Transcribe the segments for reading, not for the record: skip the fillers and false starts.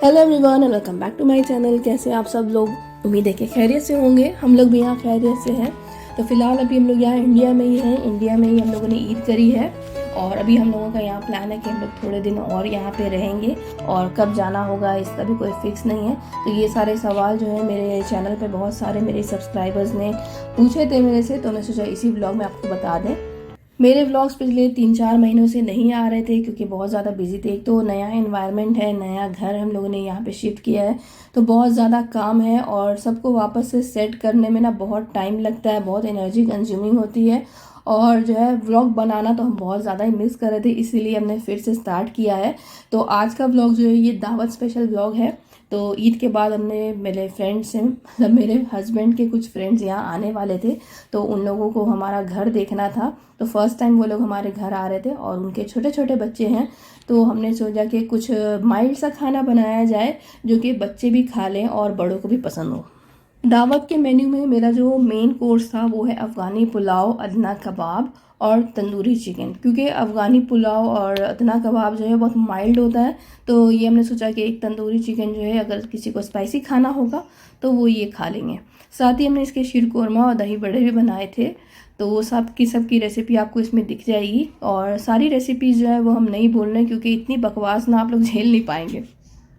Hello everyone and welcome back to my channel. कैसे हैं आप सब लोग? उम्मीद है कि खैरियत से होंगे। हम लोग भी यहाँ खैरियत से हैं। तो फिलहाल अभी हम लोग यहाँ इंडिया में ही हैं। इंडिया में ही हम लोगों ने ईद करी है और अभी हम लोगों का यहाँ प्लान है कि हम लोग थोड़े दिन और यहाँ पे रहेंगे और कब जाना होगा इसका भी कोई फिक्स नहीं है। तो ये सारे सवाल जो है मेरे चैनल पे बहुत सारे मेरे सब्सक्राइबर्स ने पूछे थे मेरे से, तो मैं सोचा इसी ब्लॉग में आपको बता दें। मेरे व्लॉग्स पिछले 3-4 महीनों से नहीं आ रहे थे क्योंकि बहुत ज़्यादा बिजी थे। एक तो नया एनवायरनमेंट है, नया घर हम लोगों ने यहाँ पे शिफ्ट किया है, तो बहुत ज़्यादा काम है और सबको वापस से सेट करने में ना बहुत टाइम लगता है, बहुत एनर्जी कंज्यूमिंग होती है। और जो है व्लॉग बनाना तो हम बहुत ज़्यादा ही मिस कर रहे थे, इसीलिए हमने फिर से स्टार्ट किया है। तो आज का व्लॉग जो है ये दावत स्पेशल व्लॉग है। तो ईद के बाद हमने मेरे फ्रेंड्स से मतलब मेरे हस्बैंड के कुछ फ्रेंड्स यहाँ आने वाले थे, तो उन लोगों को हमारा घर देखना था। तो फर्स्ट टाइम वो लोग हमारे घर आ रहे थे और उनके छोटे छोटे बच्चे हैं, तो हमने सोचा कि कुछ माइल्ड सा खाना बनाया जाए जो कि बच्चे भी खा लें और बड़ों को भी पसंद हो। दावत के मेन्यू में मेरा जो मेन कोर्स था वो है अफ़गानी पुलाव, अदना कबाब और तंदूरी चिकन। क्योंकि अफ़गानी पुलाव और अदना कबाब जो है बहुत माइल्ड होता है, तो ये हमने सोचा कि एक तंदूरी चिकन जो है अगर किसी को स्पाइसी खाना होगा तो वो ये खा लेंगे। साथ ही हमने इसके शीरकोरमा और दही बड़े भी बनाए थे। तो वो सबकी रेसिपी आपको इसमें दिख जाएगी और सारी रेसिपीज़ जो है वो हम नहीं बोल रहे हैं क्योंकि इतनी बकवास ना आप लोग झेल नहीं पाएंगे।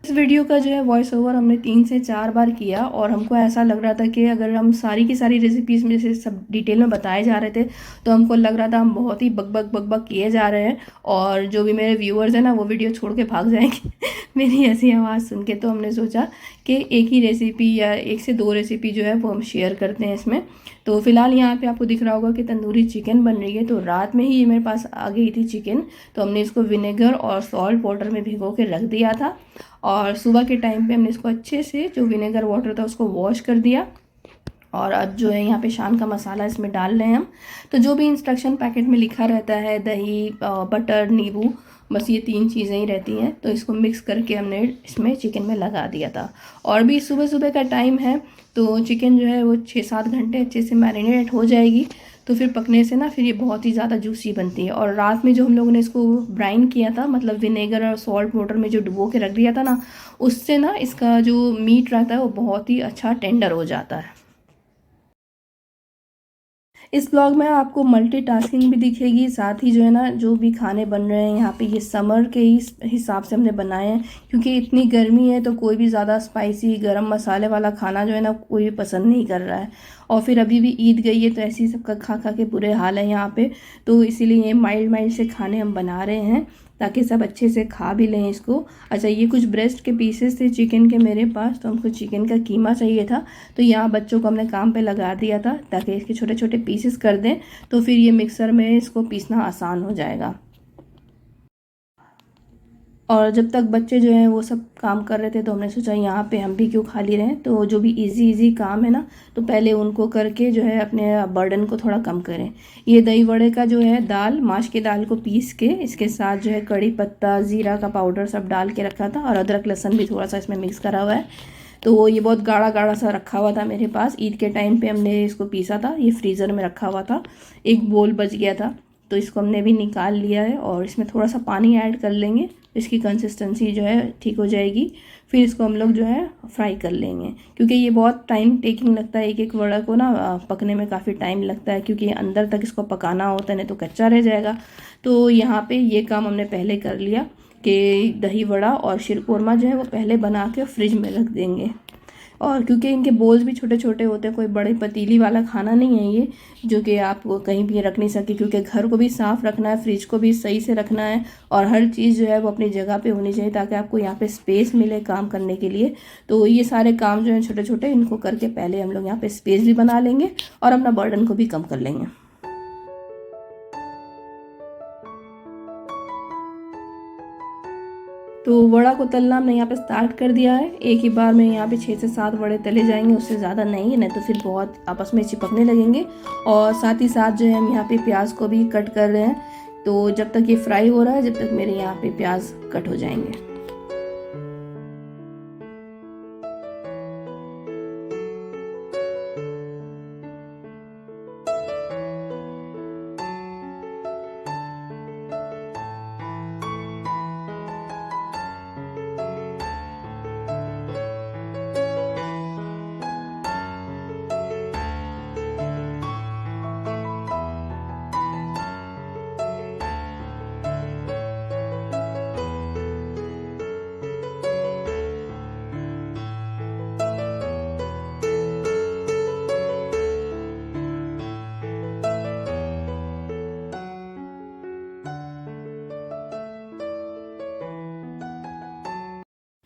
इस वीडियो का जो है वॉइस ओवर हमने 3 से 4 बार किया और हमको ऐसा लग रहा था कि अगर हम सारी की सारी रेसिपीज़ में से सब डिटेल में बताए जा रहे थे तो हमको लग रहा था हम बहुत ही बक किए जा रहे हैं और जो भी मेरे व्यूअर्स हैं ना वो वीडियो छोड़ के भाग जाएंगे मेरी ऐसी आवाज़ सुन के। तो हमने सोचा कि एक ही रेसिपी या 1 से 2 रेसिपी जो है वो हम शेयर करते हैं इसमें। तो फिलहाल यहाँ पे आपको दिख रहा होगा कि तंदूरी चिकन बन रही है। तो रात में ही ये मेरे पास आ गई थी चिकन, तो हमने इसको विनेगर और सॉल्ट वाटर में भिगो के रख दिया था और सुबह के टाइम पे हमने इसको अच्छे से जो विनेगर वाटर था उसको वॉश कर दिया। और अब जो है यहाँ पे शान का मसाला इसमें डाल रहे हैं हम। तो जो भी इंस्ट्रक्शन पैकेट में लिखा रहता है, दही, बटर, नींबू, बस ये 3 चीज़ें ही रहती हैं। तो इसको मिक्स करके हमने इसमें चिकन में लगा दिया था। और भी सुबह सुबह का टाइम है तो चिकन जो है वो 6-7 घंटे अच्छे से मैरिनेट हो जाएगी। तो फिर पकने से ना फिर ये बहुत ही ज़्यादा जूसी बनती है। और रात में जो हम लोगों ने इसको ब्राइन किया था, मतलब विनेगर और सॉल्ट वाटर में जो डुबो के रख दिया था ना, उससे ना इसका जो मीट रहता है वो बहुत ही अच्छा टेंडर हो जाता है। इस ब्लॉग में आपको मल्टीटास्किंग भी दिखेगी, साथ ही जो है ना जो भी खाने बन रहे हैं यहाँ पे ये समर के ही हिसाब से हमने बनाए हैं क्योंकि इतनी गर्मी है तो कोई भी ज़्यादा स्पाइसी गरम मसाले वाला खाना जो है ना कोई भी पसंद नहीं कर रहा है। और फिर अभी भी ईद गई है तो ऐसे ही सबका खा खा के बुरे हाल है यहाँ पे। तो इसीलिए ये माइल्ड माइल्ड से खाने हम बना रहे हैं ताकि सब अच्छे से खा भी लें इसको। अच्छा, ये कुछ ब्रेस्ट के पीसेस थे चिकन के मेरे पास, तो हमको चिकन का कीमा चाहिए था। तो यहाँ बच्चों को हमने काम पे लगा दिया था ताकि इसके छोटे छोटे पीसेस कर दें, तो फिर ये मिक्सर में इसको पीसना आसान हो जाएगा। और जब तक बच्चे जो हैं वो सब काम कर रहे थे तो हमने सोचा यहाँ पे हम भी क्यों खाली रहें। तो जो भी इजी इजी काम है ना तो पहले उनको करके जो है अपने बर्डन को थोड़ा कम करें। ये दही वड़े का जो है दाल, माश की दाल को पीस के इसके साथ जो है कड़ी पत्ता, ज़ीरा का पाउडर सब डाल के रखा था और अदरक लहसुन भी थोड़ा सा इसमें मिक्स करा हुआ है। तो वो ये बहुत गाढ़ा गाढ़ा सा रखा हुआ था मेरे पास। ईद के टाइम पे हमने इसको पीसा था, ये फ्रीज़र में रखा हुआ था, एक बोल बच गया था। तो इसको हमने भी निकाल लिया है और इसमें थोड़ा सा पानी ऐड कर लेंगे, इसकी कंसिस्टेंसी जो है ठीक हो जाएगी। फिर इसको हम लोग जो है फ्राई कर लेंगे क्योंकि ये बहुत टाइम टेकिंग लगता है, एक एक वड़ा को ना पकने में काफ़ी टाइम लगता है क्योंकि अंदर तक इसको पकाना होता है, नहीं तो कच्चा रह जाएगा। तो यहाँ पे ये काम हमने पहले कर लिया कि दही वड़ा और शीरकोरमा जो है वो पहले बना के फ्रिज में रख देंगे। और क्योंकि इनके बोल्स भी छोटे छोटे होते हैं, कोई बड़े पतीली वाला खाना नहीं है ये जो कि आप कहीं भी रख नहीं सकते क्योंकि घर को भी साफ़ रखना है, फ्रिज को भी सही से रखना है और हर चीज़ जो है वो अपनी जगह पे होनी चाहिए ताकि आपको यहाँ पे स्पेस मिले काम करने के लिए। तो ये सारे काम जो हैं छोटे छोटे, इनको करके पहले हम लोग यहाँ पे स्पेस भी बना लेंगे और अपना बर्डन को भी कम कर लेंगे। तो वड़ा को तलना हमने यहाँ पे स्टार्ट कर दिया है। एक ही बार में यहाँ पे 6 से 7 वड़े तले जाएंगे, उससे ज़्यादा नहीं तो फिर बहुत आपस में चिपकने लगेंगे। और साथ ही साथ जो है हम यहाँ पे प्याज को भी कट कर रहे हैं। तो जब तक ये फ्राई हो रहा है जब तक मेरे यहाँ पे प्याज कट हो जाएंगे।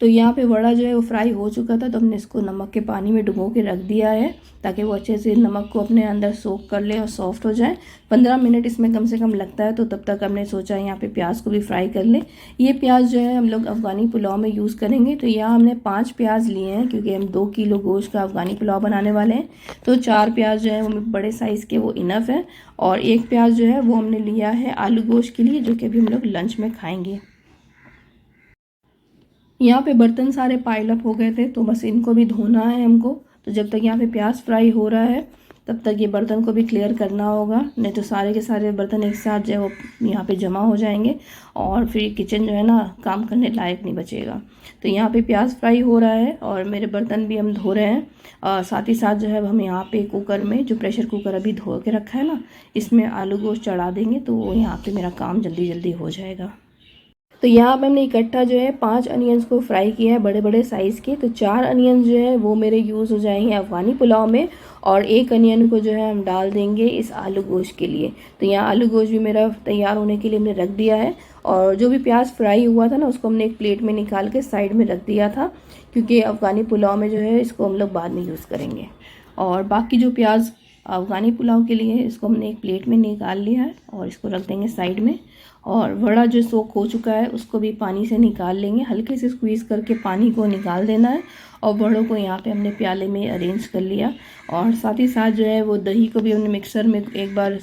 तो यहाँ पे वड़ा जो है वो फ्राई हो चुका था, तो हमने इसको नमक के पानी में डुबो के रख दिया है ताकि वो अच्छे से नमक को अपने अंदर सोख कर ले और सॉफ्ट हो जाए। 15 मिनट इसमें कम से कम लगता है, तो तब तक हमने सोचा यहाँ पे प्याज को भी फ्राई कर ले। ये प्याज जो है हम लोग अफ़गानी पुलाव में यूज़ करेंगे, तो यहाँ हमने 5 प्याज लिए हैं क्योंकि हम 2 किलो गोश्त का अफ़गानी पुलाव बनाने वाले हैं। तो 4 प्याज जो है वो बड़े साइज़ के वो इनफ है, और 1 प्याज जो है वो हमने लिया है आलू गोश्त के लिए, जो कि अभी हम लोग लंच में खाएँगे। यहाँ पे बर्तन सारे पाइल अप हो गए थे, तो बस इनको भी धोना है हमको। तो जब तक यहाँ पे प्याज फ्राई हो रहा है तब तक ये बर्तन को भी क्लियर करना होगा, नहीं तो सारे के सारे बर्तन एक साथ जो है वो यहाँ पे जमा हो जाएंगे और फिर किचन जो है ना काम करने लायक नहीं बचेगा। तो यहाँ पे प्याज फ्राई हो रहा है और मेरे बर्तन भी हम धो रहे हैं, और साथ ही साथ जो है हम यहाँ पे कुकर में, जो प्रेशर कुकर अभी धो के रखा है ना, इसमें आलू गोश्त चढ़ा देंगे, तो यहाँ पे मेरा काम जल्दी जल्दी हो जाएगा। तो यहाँ पे हमने इकट्ठा जो है 5 अनियंस को फ्राई किया है, बड़े बड़े साइज़ के। तो 4 अनियंस जो है वो मेरे यूज़ हो जाएंगे अफ़गानी पुलाव में, और 1 अनियन को जो है हम डाल देंगे इस आलू गोश्त के लिए। तो यहाँ आलू गोश्त भी मेरा तैयार होने के लिए हमने रख दिया है, और जो भी प्याज फ्राई हुआ था ना उसको हमने एक प्लेट में निकाल के साइड में रख दिया था, क्योंकि अफ़गानी पुलाव में जो है इसको हम लोग बाद में यूज़ करेंगे। और बाकी जो प्याज अफ़गानी पुलाव के लिए इसको हमने एक प्लेट में निकाल लिया है और इसको रख देंगे साइड में। और वड़ा जो सोख हो चुका है उसको भी पानी से निकाल लेंगे, हल्के से स्क्वीज़ करके पानी को निकाल देना है। और वड़ों को यहाँ पे हमने प्याले में अरेंज कर लिया, और साथ ही साथ जो है वो दही को भी हमने मिक्सर में एक बार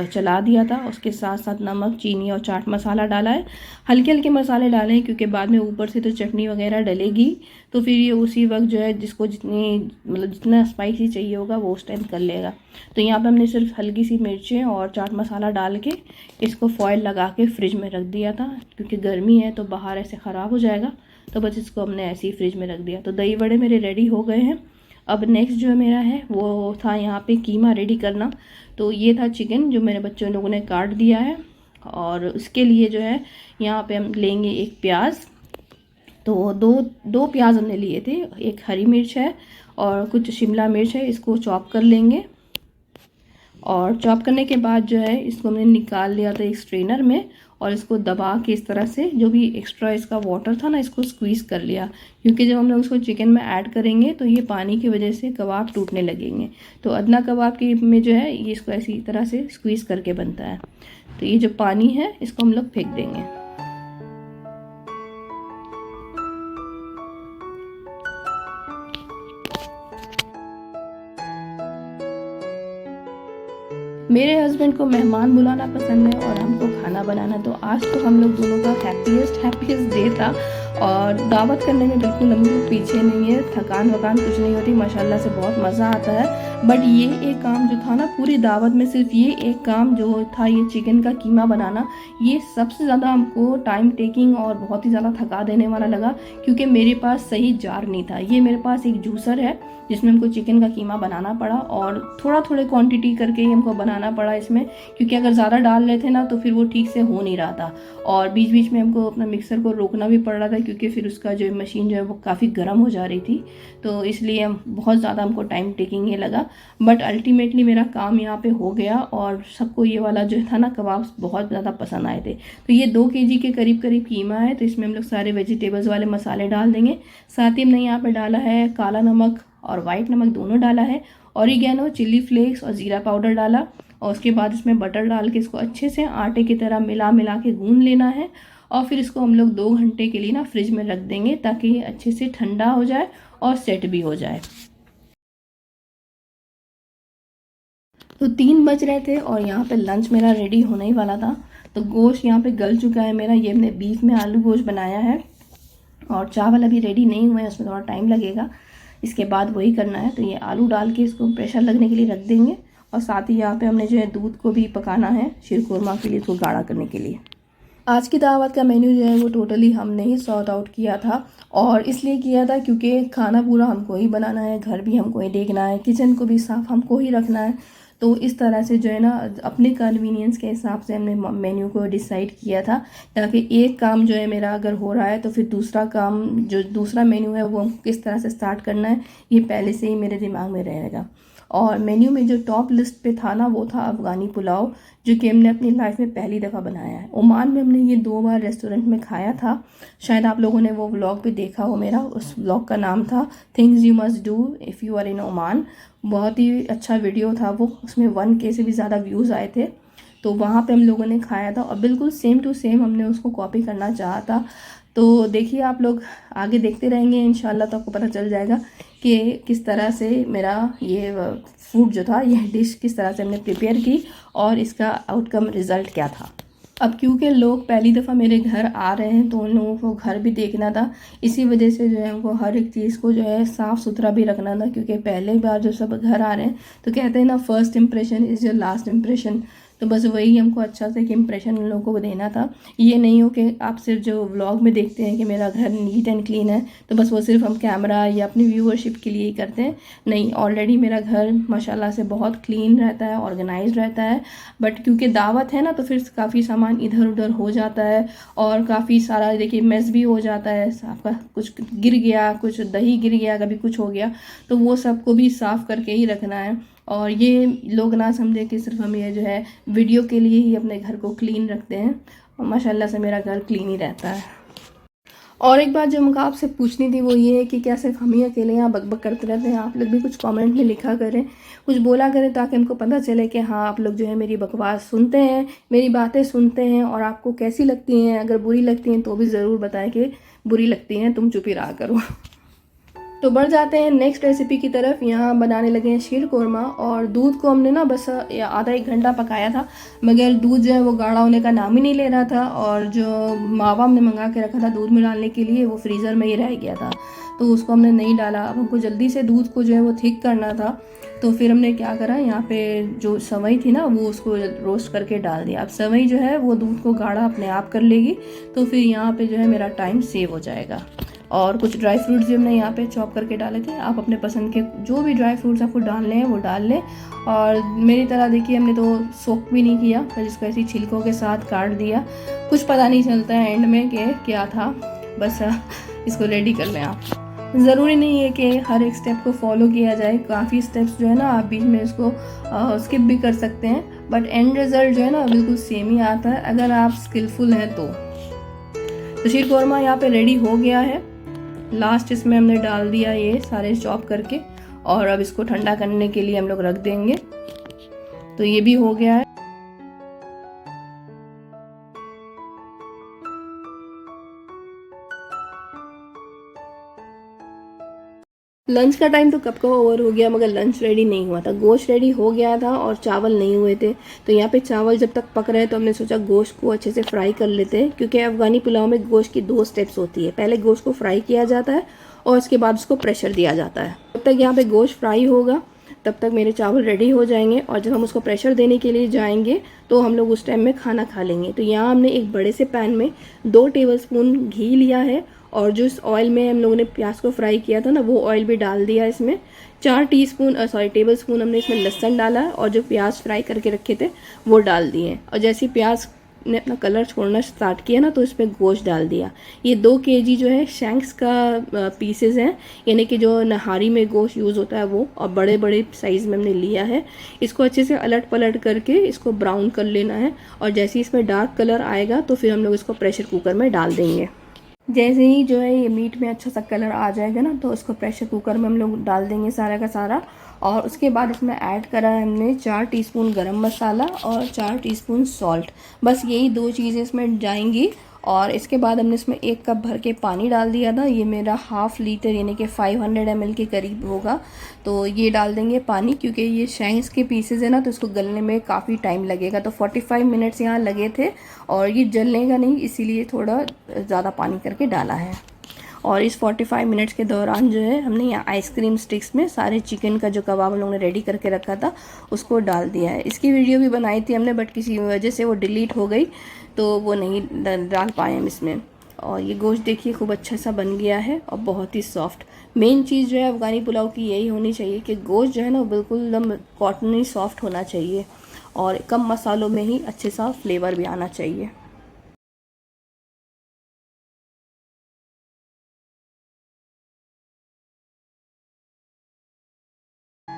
चला दिया था। उसके साथ साथ नमक, चीनी और चाट मसाला डाला है। हल्के हल्के मसाले डाले हैं क्योंकि बाद में ऊपर से तो चटनी वगैरह डलेगी, तो फिर ये उसी वक्त जो है जिसको जितना स्पाइसी चाहिए होगा वो उस टाइम कर लेगा। तो यहाँ पे हमने सिर्फ हल्की सी मिर्चें और चाट मसाला डाल के इसको फॉयल लगा के फ्रिज में रख दिया था, क्योंकि गर्मी है तो बाहर ऐसे ख़राब हो जाएगा, तो बस इसको हमने ऐसे ही फ्रिज में रख दिया। तो दही वड़े मेरे रेडी हो गए हैं। अब नेक्स्ट जो मेरा है वो था यहाँ पे कीमा रेडी करना। तो ये था चिकन जो मेरे बच्चों लोगों ने काट दिया है, और उसके लिए जो है यहाँ पे हम लेंगे एक प्याज। तो दो प्याज हमने लिए थे, एक हरी मिर्च है और कुछ शिमला मिर्च है, इसको चॉप कर लेंगे। और चॉप करने के बाद जो है इसको हमने निकाल लिया था एक स्ट्रेनर में, और इसको दबा के इस तरह से जो भी एक्स्ट्रा इसका वाटर था ना इसको स्क्वीज़ कर लिया, क्योंकि जब हम लोग इसको चिकन में ऐड करेंगे तो ये पानी की वजह से कबाब टूटने लगेंगे। तो अदना कबाब की में जो है ये इसको ऐसी तरह से स्क्वीज़ करके बनता है। तो ये जो पानी है इसको हम लोग फेंक देंगे। मेरे हस्बैंड को मेहमान बुलाना पसंद है और हमको खाना बनाना, तो आज तो हम लोग दोनों का हैप्पीएस्ट डे था। और दावत करने में बिल्कुल हम लोग पीछे नहीं है, थकान वकान कुछ नहीं होती, माशाल्लाह से बहुत मज़ा आता है। बट ये एक काम जो था ना पूरी दावत में, सिर्फ ये एक काम जो था ये चिकन का कीमा बनाना, ये सबसे ज़्यादा हमको टाइम टेकिंग और बहुत ही ज़्यादा थका देने वाला लगा, क्योंकि मेरे पास सही जार नहीं था। ये मेरे पास एक जूसर है जिसमें हमको चिकन का कीमा बनाना पड़ा, और थोड़ा क्वांटिटी करके ही हमको बनाना पड़ा इसमें, क्योंकि अगर ज़्यादा डाल रहे थे ना तो फिर वो ठीक से हो नहीं रहा था। और बीच बीच में हमको अपना मिक्सर को रोकना भी पड़ रहा था, क्योंकि फिर उसका जो मशीन जो है वो काफ़ी गर्म हो जा रही थी, तो इसलिए बहुत ज़्यादा हमको टाइम टेकिंग ये लगा। बट अल्टीमेटली मेरा काम यहाँ पे हो गया, और सबको ये वाला जो था ना कबाब बहुत ज़्यादा पसंद आए थे। तो ये 2 kg के करीब करीब कीमा है, तो इसमें हम लोग सारे वेजिटेबल्स वाले मसाले डाल देंगे। साथ ही हमने यहाँ पे डाला है काला नमक और वाइट नमक दोनों डाला है, ऑरिगेनो, चिल्ली फ्लेक्स और ज़ीरा पाउडर डाला, और उसके बाद इसमें बटर डाल के इसको अच्छे से आटे की तरह मिला के गूंद लेना है। और फिर इसको हम लोग 2 घंटे के लिए ना फ्रिज में रख देंगे, ताकि ये अच्छे से ठंडा हो जाए और सेट भी हो जाए। तो 3 बज रहे थे और यहाँ पे लंच मेरा रेडी होने ही वाला था। तो गोश्त यहाँ पे गल चुका है मेरा, ये हमने बीफ में आलू गोश्त बनाया है, और चावल अभी रेडी नहीं हुए हैं, उसमें थोड़ा टाइम लगेगा, इसके बाद वही करना है। तो ये आलू डाल के इसको प्रेशर लगने के लिए रख देंगे, और साथ ही यहाँ पे हमने जो है दूध को भी पकाना है शीरकुरमा के लिए, इसको गाढ़ा करने के लिए। आज की दावत का मेन्यू जो है वो टोटली हमने ही सॉर्ट आउट किया था, और इसलिए किया था क्योंकि खाना पूरा हमको ही बनाना है, घर भी हमको ही देखना है, किचन को भी साफ़ हमको ही रखना है। तो इस तरह से जो है ना अपने कन्वीनियंस के हिसाब से हमने मेन्यू को डिसाइड किया था, ताकि एक काम जो है मेरा अगर हो रहा है तो फिर दूसरा काम जो दूसरा मेन्यू है वो किस तरह से स्टार्ट करना है ये पहले से ही मेरे दिमाग में रहेगा। और मेन्यू में जो टॉप लिस्ट पे था ना वो था अफ़गानी पुलाव, जो कि हमने अपनी लाइफ में पहली दफ़ा बनाया है। ओमान में हमने ये 2 बार रेस्टोरेंट में खाया था, शायद आप लोगों ने वो व्लॉग भी देखा हो मेरा। उस व्लॉग का नाम था things you must do if you are in Oman. बहुत ही अच्छा वीडियो था वो, उसमें 1K से भी ज़्यादा व्यूज़ आए थे। तो वहाँ पे हम लोगों ने खाया था और बिल्कुल सेम टू सेम हमने उसको कॉपी करना चाहा था। तो देखिए आप लोग आगे देखते रहेंगे इंशाल्लाह, तो आपको पता चल जाएगा कि किस तरह से मेरा ये फूड जो था, यह डिश किस तरह से हमने प्रिपेयर की और इसका आउटकम रिज़ल्ट क्या था। अब क्योंकि लोग पहली दफ़ा मेरे घर आ रहे हैं तो उन लोगों को घर भी देखना था, इसी वजह से जो है उनको हर एक चीज़ को जो है साफ़ सुथरा भी रखना था, क्योंकि पहले बार जो सब घर आ रहे हैं तो कहते हैं ना, first impression is your last impression. तो बस वही हमको अच्छा से एक इम्प्रेशन उन लोगों को देना था। ये नहीं हो कि आप सिर्फ जो व्लॉग में देखते हैं कि मेरा घर नीट एंड क्लीन है तो बस वो सिर्फ हम कैमरा या अपनी व्यूअरशिप के लिए ही करते हैं। नहीं, ऑलरेडी मेरा घर माशाल्लाह से बहुत क्लीन रहता है, ऑर्गेनाइज रहता है। बट क्योंकि दावत है ना तो फिर काफ़ी सामान इधर उधर हो जाता है और काफ़ी सारा देखिए मेस भी हो जाता है। आपका कुछ गिर गया, कुछ दही गिर गया, कभी कुछ हो गया, तो वो सबको भी साफ़ करके ही रखना है। और ये लोग ना समझे कि सिर्फ हम ये जो है वीडियो के लिए ही अपने घर को क्लीन रखते हैं, और माशाल्लाह से मेरा घर क्लीन ही रहता है। और एक बात जो मुझे आपसे पूछनी थी वो ये है कि क्या सिर्फ हम ही अकेले यहाँ बकबक करते रहते हैं? आप लोग भी कुछ कमेंट में लिखा करें, कुछ बोला करें, ताकि हमको पता चले कि हाँ आप लोग जो है मेरी बकवास सुनते हैं, मेरी बातें सुनते हैं, और आपको कैसी लगती हैं। अगर बुरी लगती हैं तो भी ज़रूर बताएं कि बुरी लगती हैं, तुम चुप ही रहा करो। तो बढ़ जाते हैं नेक्स्ट रेसिपी की तरफ। यहाँ बनाने लगे हैं शीर कोरमा, और दूध को हमने ना बस आधा 1 घंटा पकाया था, मगर दूध जो है वो गाढ़ा होने का नाम ही नहीं ले रहा था, और जो मावा हमने मंगा के रखा था दूध में डालने के लिए वो फ्रीज़र में ही रह गया था, तो उसको हमने नहीं डाला। अब हमको जल्दी से दूध को जो है वो थिक करना था, तो फिर हमने क्या करा, यहाँ पे जो सेवई थी ना वो उसको रोस्ट करके डाल दिया। अब सेवई जो है वो दूध को गाढ़ा अपने आप कर लेगी, तो फिर यहाँ पे जो है मेरा टाइम सेव हो जाएगा। और कुछ ड्राई फ्रूट्स भी हमने यहाँ पे चॉप करके डाले थे। आप अपने पसंद के जो भी ड्राई फ्रूट्स आपको डालने हैं वो डाल लें। और मेरी तरह देखिए हमने तो सोक भी नहीं किया, फिर इसको ऐसी छिलकों के साथ काट दिया। कुछ पता नहीं चलता है एंड में कि क्या था, बस इसको रेडी कर लें आप। ज़रूरी नहीं है कि हर एक स्टेप को फॉलो किया जाए, काफ़ी स्टेप्स जो है ना आप बीच में इसको स्किप भी कर सकते हैं, बट एंड रिज़ल्ट जो है ना बिल्कुल सेम ही आता है अगर आप स्किलफुल हैं तो शीर कोरमा यहाँ पे रेडी हो गया है। लास्ट इसमें हमने डाल दिया ये सारे चॉप करके, और अब इसको ठंडा करने के लिए हम लोग रख देंगे। तो ये भी हो गया है। लंच का टाइम तो कब का ओवर हो गया, मगर लंच रेडी नहीं हुआ था। गोश्त रेडी हो गया था और चावल नहीं हुए थे। तो यहाँ पे चावल जब तक पक रहे हैं तो हमने सोचा गोश्त को अच्छे से फ्राई कर लेते हैं, क्योंकि अफगानी पुलाव में गोश्त की 2 स्टेप्स होती है। पहले गोश्त को फ्राई किया जाता है और उसके बाद उसको प्रेशर दिया जाता है। जब तक यहाँ पे गोश्त फ्राई होगा तब तक मेरे चावल रेडी हो जाएंगे, और जब हम उसको प्रेशर देने के लिए जाएंगे तो हम लोग उस टाइम में खाना खा लेंगे। तो यहाँ हमने एक बड़े से पैन में 2 टेबलस्पून घी लिया है, और जो इस ऑयल में हम लोगों ने प्याज को फ्राई किया था ना वो ऑयल भी डाल दिया इसमें। 4 टेबलस्पून हमने इसमें लहसुन डाला, और जो प्याज फ्राई करके रखे थे वो डाल दिए। और जैसे प्याज ने अपना कलर छोड़ना स्टार्ट किया ना तो इसमें गोश्त डाल दिया। ये 2 kg जो है शैंक्स का पीसेस हैं, यानी कि जो नहारी में गोश्त यूज़ होता है वो, और बड़े बड़े साइज़ में हमने लिया है। इसको अच्छे से अलट पलट करके इसको ब्राउन कर लेना है, और जैसे ही इसमें डार्क कलर आएगा तो फिर हम लोग इसको प्रेशर कुकर में डाल देंगे। जैसे ही जो है ये मीट में अच्छा सा कलर आ जाएगा ना तो इसको प्रेशर कुकर में हम लोग डाल देंगे सारा का सारा। और उसके बाद इसमें ऐड करा है हमने 4 टीस्पून गरम मसाला और 4 टीस्पून सॉल्ट। बस यही 2 चीज़ें इसमें जाएंगी। और इसके बाद हमने इसमें 1 कप भर के पानी डाल दिया था। ये मेरा हाफ लीटर यानी कि 500 ml के करीब होगा। तो ये डाल देंगे पानी, क्योंकि ये शैंक्स के पीसेज है ना तो इसको गलने में काफ़ी टाइम लगेगा। तो 45 मिनट्स यहाँ लगे थे, और ये जलने नहीं, इसीलिए थोड़ा ज़्यादा पानी करके डाला है। और इस 45 मिनट्स के दौरान जो है हमने यहाँ आइसक्रीम स्टिक्स में सारे चिकन का जो कबाब हम लोगों ने रेडी करके रखा था उसको डाल दिया है। इसकी वीडियो भी बनाई थी हमने, बट किसी वजह से वो डिलीट हो गई तो वो नहीं डाल पाए हम इसमें। और ये गोश्त देखिए खूब अच्छा सा बन गया है और बहुत ही सॉफ्ट। मेन चीज़ जो है अफ़गानी पुलाव की यही होनी चाहिए कि गोश्त जो है ना बिल्कुल एकदम कॉटनी सॉफ्ट होना चाहिए, और कम मसालों में ही अच्छे सा फ्लेवर भी आना चाहिए।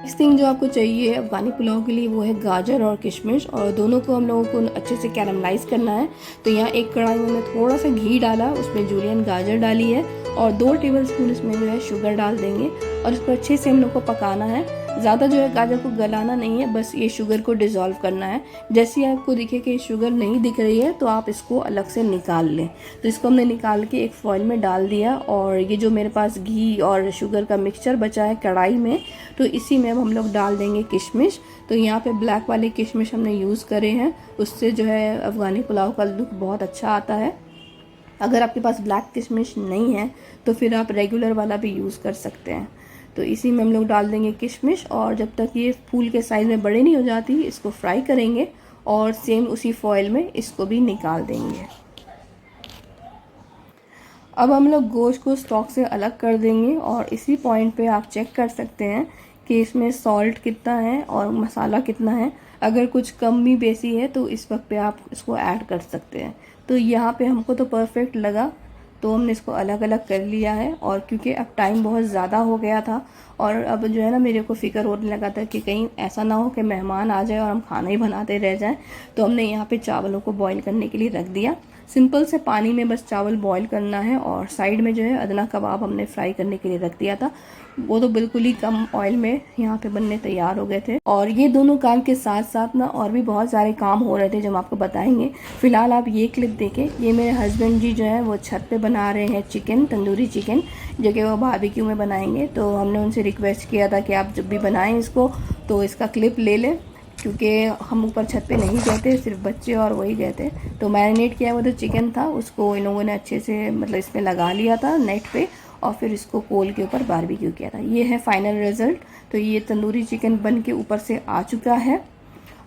इस थिंग जो आपको चाहिए अफ़गानी पुलाव के लिए वो है गाजर और किशमिश, और दोनों को हम लोगों को अच्छे से कैरमलाइज़ करना है। तो यहाँ एक कढ़ाई में मैं थोड़ा सा घी डाला, उसमें जूलियन गाजर डाली है और 2 टेबलस्पून इसमें जो है शुगर डाल देंगे और इसको अच्छे से हम लोग को पकाना है। ज़्यादा जो है गाजर को गलाना नहीं है, बस ये शुगर को डिज़ोल्व करना है। जैसे ही आपको दिखे कि शुगर नहीं दिख रही है तो आप इसको अलग से निकाल लें। तो इसको हमने निकाल के एक फॉइल में डाल दिया, और ये जो मेरे पास घी और शुगर का मिक्सचर बचा है कढ़ाई में, तो इसी में अब हम लोग डाल देंगे किशमिश। तो यहाँ पे ब्लैक वाले किशमिश हमने यूज़ करे हैं, उससे जो है अफ़गानी पुलाव का लुक बहुत अच्छा आता है। अगर आपके पास ब्लैक किशमिश नहीं है तो फिर आप रेगुलर वाला भी यूज़ कर सकते हैं। तो इसी में हम लोग डाल देंगे किशमिश, और जब तक ये फूल के साइज़ में बड़े नहीं हो जाती इसको फ्राई करेंगे, और सेम उसी फॉइल में इसको भी निकाल देंगे। अब हम लोग गोश्त को स्टॉक से अलग कर देंगे, और इसी पॉइंट पे आप चेक कर सकते हैं कि इसमें सॉल्ट कितना है और मसाला कितना है। अगर कुछ कमी बेसी है तो इस वक्त पे आप इसको ऐड कर सकते हैं। तो यहाँ पे हमको तो परफेक्ट लगा, तो हमने इसको अलग अलग कर लिया है। और क्योंकि अब टाइम बहुत ज़्यादा हो गया था, और अब जो है ना मेरे को फ़िक्र होने लगा था कि कहीं ऐसा ना हो कि मेहमान आ जाए और हम खाना ही बनाते रह जाएं, तो हमने यहाँ पे चावलों को बॉईल करने के लिए रख दिया। सिंपल से पानी में बस चावल बॉईल करना है, और साइड में जो है अदना कबाब हमने फ्राई करने के लिए रख दिया था। वो तो बिल्कुल ही कम ऑयल में यहाँ पे बनने तैयार हो गए थे। और ये दोनों काम के साथ साथ ना और भी बहुत सारे काम हो रहे थे जो हम आपको बताएंगे। फिलहाल आप ये क्लिप देखें। ये मेरे हस्बैंड जी जो है वो छत पे बना रहे हैं चिकन, तंदूरी चिकन, जो कि वो बारबेक्यू में बनाएंगे। तो हमने उनसे रिक्वेस्ट किया था कि आप जब भी बनाएं इसको तो इसका क्लिप ले लें, क्योंकि हम ऊपर छत पे नहीं गए थे, सिर्फ बच्चे और वही गए थे। तो मैरिनेट किया हुआ जो चिकन था उसको इन लोगों ने अच्छे से मतलब इसमें लगा लिया था नेट पे, और फिर इसको कोल के ऊपर बारबेक्यू किया था। ये है फाइनल रिज़ल्ट। तो ये तंदूरी चिकन बन के ऊपर से आ चुका है,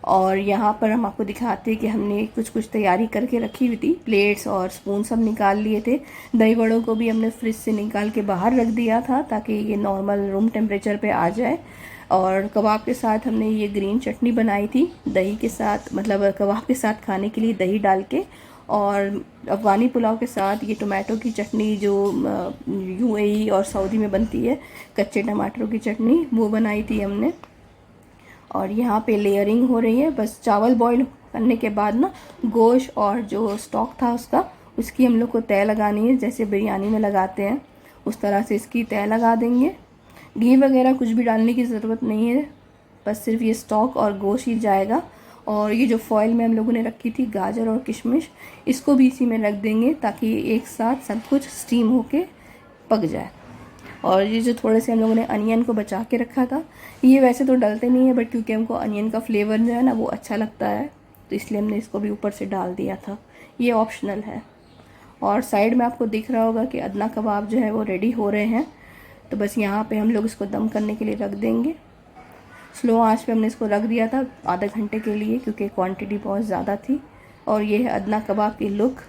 और यहाँ पर हम आपको दिखाते हैं कि हमने कुछ कुछ तैयारी करके रखी हुई थी। प्लेट्स और स्पून सब निकाल लिए थे। दही वड़ों को भी हमने फ्रिज से निकाल के बाहर रख दिया था ताकि ये नॉर्मल रूम टेम्परेचर पे आ जाए। और कबाब के साथ हमने ये ग्रीन चटनी बनाई थी दही के साथ, मतलब कबाब के साथ खाने के लिए दही डाल के। और अफ़गानी पुलाव के साथ ये टोमेटो की चटनी जो यूएई और सऊदी में बनती है, कच्चे टमाटरों की चटनी, वो बनाई थी हमने। और यहाँ पे लेयरिंग हो रही है। बस चावल बॉईल करने के बाद ना गोश्त और जो स्टॉक था उसकी हम लोग को तय लगानी है, जैसे बिरयानी में लगाते हैं उस तरह से इसकी तय लगा देंगे। घी वगैरह कुछ भी डालने की ज़रूरत नहीं है, बस सिर्फ ये स्टॉक और गोश्त ही जाएगा। और ये जो फॉइल में हम लोगों ने रखी थी गाजर और किशमिश, इसको भी इसी में रख देंगे ताकि एक साथ सब कुछ स्टीम होके पक जाए। और ये जो थोड़े से हम लोगों ने अनियन को बचा के रखा था, ये वैसे तो डलते नहीं है, बट क्योंकि हमको अनियन का फ्लेवर जो है ना वो अच्छा लगता है, तो इसलिए हमने इसको भी ऊपर से डाल दिया था। ये ऑप्शनल है। और साइड में आपको दिख रहा होगा कि अदना कबाब जो है वो रेडी हो रहे हैं। तो बस यहाँ पे हम लोग इसको दम करने के लिए रख देंगे। स्लो आंच पे हमने इसको रख दिया था आधे घंटे के लिए, क्योंकि क्वांटिटी बहुत ज़्यादा थी। और ये है अदना कबाब की लुक।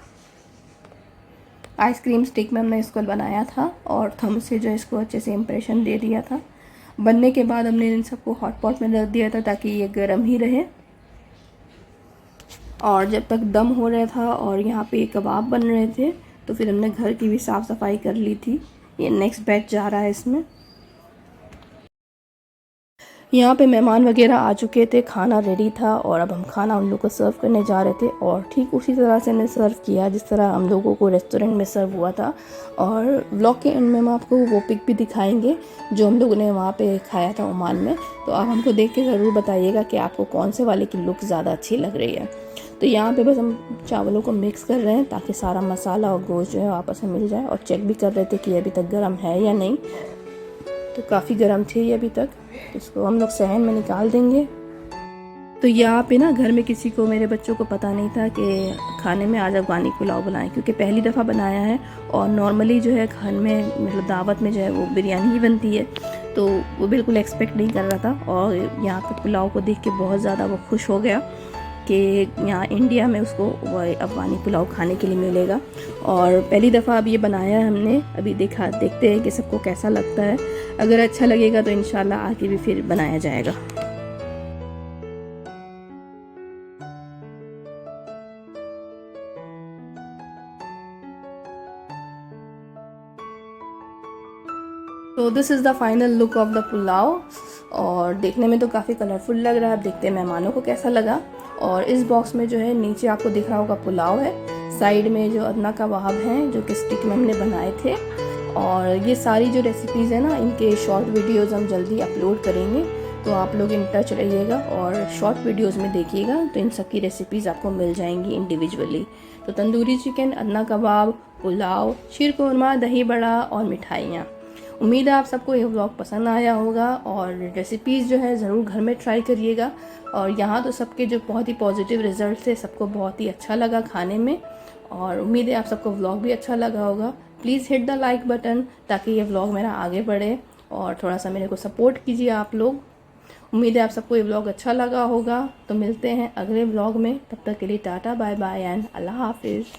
आइसक्रीम स्टिक में हमने इसको बनाया था और थंब से जो इसको अच्छे से इम्प्रेशन दे दिया था। बनने के बाद हमने इन सबको हॉट पॉट में रख दिया था ताकि ये गर्म ही रहे। और जब तक दम हो रहा था और यहाँ पे कबाब बन रहे थे, तो फिर हमने घर की भी साफ़ सफाई कर ली थी। ये नेक्स्ट बैच जा रहा है इसमें। यहाँ पे मेहमान वगैरह आ चुके थे, खाना रेडी था, और अब हम खाना उन लोग को सर्व करने जा रहे थे। और ठीक उसी तरह से हमने सर्व किया जिस तरह हम लोगों को रेस्टोरेंट में सर्व हुआ था। और व्लॉग के एंड में हम आपको वो पिक भी दिखाएंगे जो हम लोगों ने वहाँ पे खाया था ओमान में। तो आप हमको देख के ज़रूर बताइएगा कि आपको कौन से वाले की लुक ज़्यादा अच्छी लग रही है। तो यहाँ पे बस हम चावलों को मिक्स कर रहे हैं ताकि सारा मसाला और गोश्त जो है आपस में मिल जाए, और चेक भी कर रहे थे कि अभी तक गर्म है या नहीं। तो काफ़ी गर्म थी ये अभी तक। इसको हम लोग सहन में निकाल देंगे। तो यहाँ पे ना घर में किसी को, मेरे बच्चों को पता नहीं था कि खाने में आज अफ़गानी पुलाव बनाएं, क्योंकि पहली दफ़ा बनाया है। और नॉर्मली जो है घर में मतलब दावत में जो है वो बिरयानी ही बनती है, तो वो बिल्कुल एक्सपेक्ट नहीं कर रहा था। और यहाँ पे पुलाव को देख के बहुत ज़्यादा वो खुश हो गया कि यहाँ इंडिया में उसको अफ़गानी पुलाव खाने के लिए मिलेगा। और पहली दफ़ा अब ये बनाया है हमने, अभी देखते हैं कि सबको कैसा लगता है। अगर अच्छा लगेगा तो इंशाल्लाह आगे भी फिर बनाया जाएगा। तो this is the final look of the pulao, और देखने में तो काफ़ी कलरफुल लग रहा है। अब देखते हैं मेहमानों को कैसा लगा। और इस बॉक्स में जो है नीचे आपको दिख रहा होगा पुलाव है, साइड में जो अदना कबाब हैं जो कि स्टिक में हमने बनाए थे। और ये सारी जो रेसिपीज़ हैं ना, इनके शॉर्ट वीडियोज़ हम जल्दी अपलोड करेंगे, तो आप लोग इन टच रहिएगा और शॉर्ट वीडियोज़ में देखिएगा, तो इन सब की रेसिपीज़ आपको मिल जाएंगी इंडिविजुअली। तो तंदूरी चिकन, अदना कबाब, पुलाव, शीर कोरमा, दही बड़ा और मिठाइयाँ। उम्मीद है आप सबको ये व्लॉग पसंद आया होगा, और रेसिपीज़ जो है ज़रूर घर में ट्राई करिएगा। और यहाँ तो सबके जो बहुत ही पॉजिटिव रिजल्ट थे, सबको बहुत ही अच्छा लगा खाने में, और उम्मीद है आप सबको व्लॉग भी अच्छा लगा होगा। Please hit the like button ताकि ये व्लॉग मेरा आगे बढ़े, और थोड़ा सा मेरे को सपोर्ट कीजिए आप लोग। उम्मीद है आप सबको ये व्लॉग अच्छा लगा होगा। तो मिलते हैं अगले व्लॉग में, तब तक के लिए टाटा बाय बाय एंड अल्लाह हाफिज़।